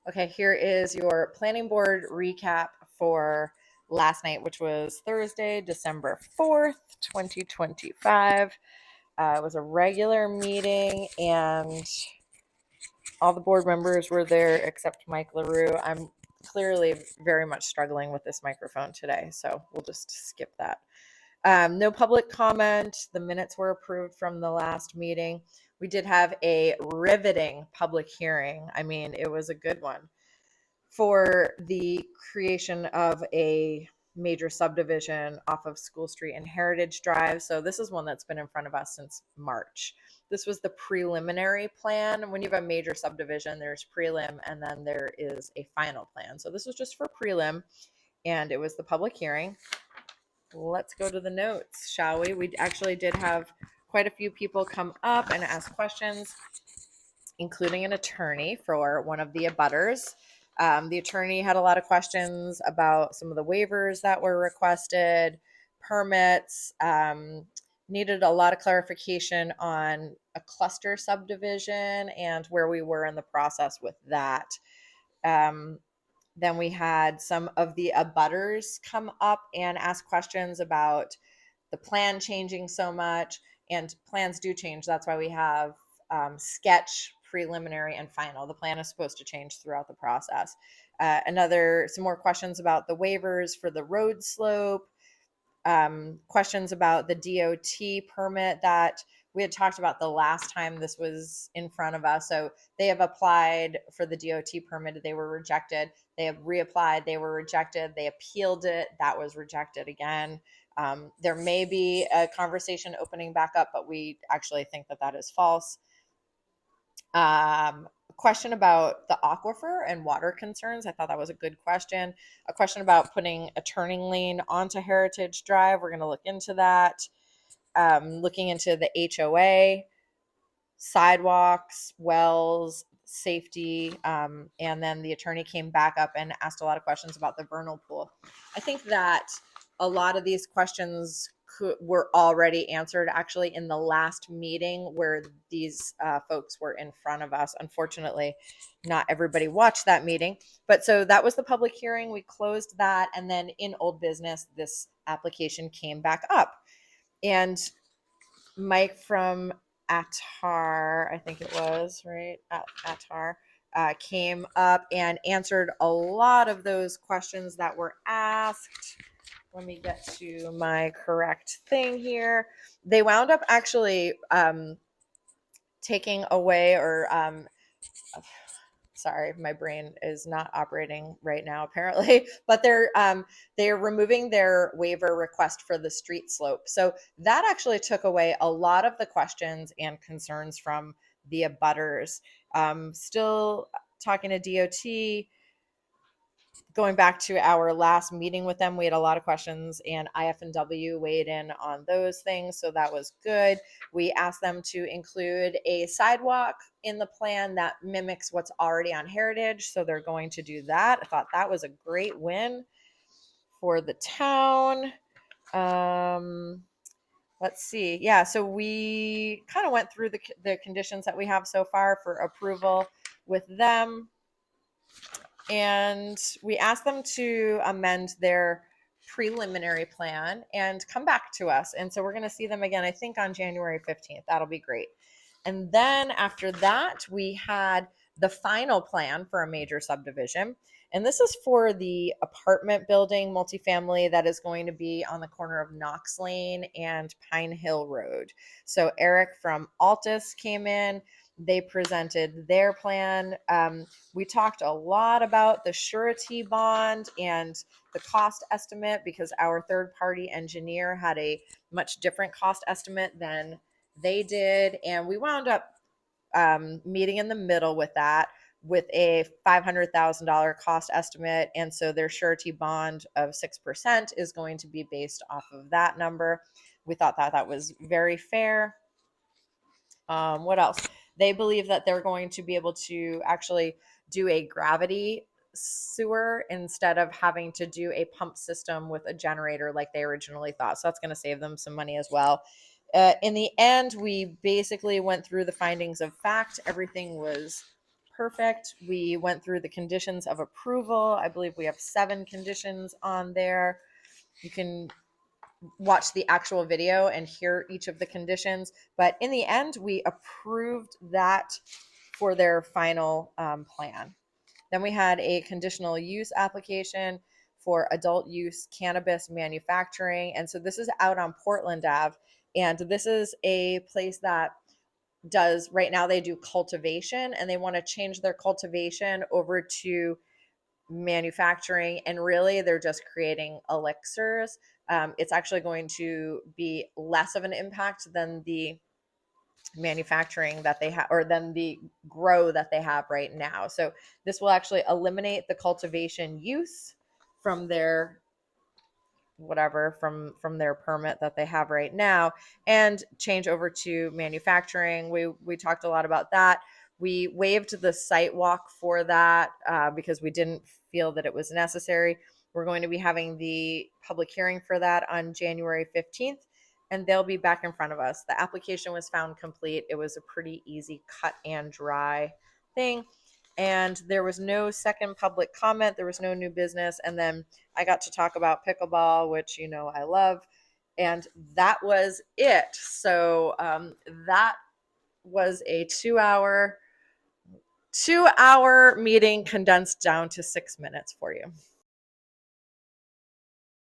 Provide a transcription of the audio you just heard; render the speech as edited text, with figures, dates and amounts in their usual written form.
Okay, here is your planning board recap for last night, which was Thursday, December 4th, 2025. It was a regular meeting and all the board members were there except Mike LaRue. I'm clearly very much struggling with this microphone today, so we'll just skip that. No public comment. The minutes were approved from the last meeting. We did have a riveting public hearing. I mean, it was a good one for the creation of a major subdivision off of School Street and Heritage Drive. So this is one that's been in front of us since March. This was the preliminary plan. When you have a major subdivision, there's prelim and then there is a final plan. So this was just for prelim and it was the public hearing. Let's go to the notes, shall we? We actually did have quite a few people come up and ask questions, including an attorney for one of the abutters. The attorney had a lot of questions about some of the waivers that were requested, permits, needed a lot of clarification on a cluster subdivision and where we were in the process with that. Then we had some of the abutters come up and ask questions about the plan changing so much, and plans do change. That's why we have sketch, preliminary, and final. The plan is supposed to change throughout the process. Some more questions about the waivers for the road slope, questions about the DOT permit that we had talked about the last time this was in front of us. So they have applied for the DOT permit. They were rejected. They have reapplied. They were rejected. They appealed it. That was rejected again. There may be a conversation opening back up, but we actually think that that is false. A question about the aquifer and water concerns. I thought that was a good question. A question about putting a turning lane onto Heritage Drive. We're going to look into that. Looking into the HOA, sidewalks, wells, safety, and then the attorney came back up and asked a lot of questions about the vernal pool. I think that a lot of these questions were already answered actually in the last meeting where these folks were in front of us. Unfortunately, not everybody watched that meeting, but so that was the public hearing. We closed that, and then in old business, this application came back up. And Mike from Attar, I think it was, right? Attar came up and answered a lot of those questions that were asked. Let me get to my correct thing here. They wound up actually taking away or sorry, my brain is not operating right now apparently, but they're removing their waiver request for the street slope. So that actually took away a lot of the questions and concerns from the abutters. Still talking to DOT, going back to our last meeting with them, we had a lot of questions and IF&W weighed in on those things. So that was good. We asked them to include a sidewalk in the plan that mimics what's already on Heritage. So they're going to do that. I thought that was a great win for the town. Let's see. Yeah, so we kind of went through the conditions that we have so far for approval with them. And we asked them to amend their preliminary plan and come back to us. And so we're going to see them again, I think on January 15th. That'll be great. And then after that, we had the final plan for a major subdivision. And this is for the apartment building multifamily that is going to be on the corner of Knox Lane and Pine Hill Road. So Eric from Altus came in. They presented their plan. We talked a lot about the surety bond and the cost estimate because our third-party engineer had a much different cost estimate than they did. And we wound up meeting in the middle with that with a $500,000 cost estimate. And so their surety bond of 6% is going to be based off of that number. We thought that that was very fair. What else? They believe that they're going to be able to actually do a gravity sewer instead of having to do a pump system with a generator like they originally thought. So that's going to save them some money as well. In the end, we basically went through the findings of fact. Everything was perfect. We went through the conditions of approval. I believe we have 7 conditions on there. You can watch the actual video and hear each of the conditions. But in the end, we approved that for their final plan. Then we had a conditional use application for adult use cannabis manufacturing. And so this is out on Portland Ave. And this is a place that does, right now they do cultivation, and they want to change their cultivation over to manufacturing, and really they're just creating elixirs. It's actually going to be less of an impact than the manufacturing that they have, or than the grow that they have right now. So this will actually eliminate the cultivation use from their whatever, from their permit that they have right now, and change over to manufacturing. We talked a lot about that. We waived the site walk for that because we didn't feel that it was necessary. We're going to be having the public hearing for that on January 15th, and they'll be back in front of us. The application was found complete. It was a pretty easy cut and dry thing. And there was no second public comment. There was no new business. And then I got to talk about pickleball, which, I love. And that was it. So that was a 2-hour meeting condensed down to 6 minutes for you.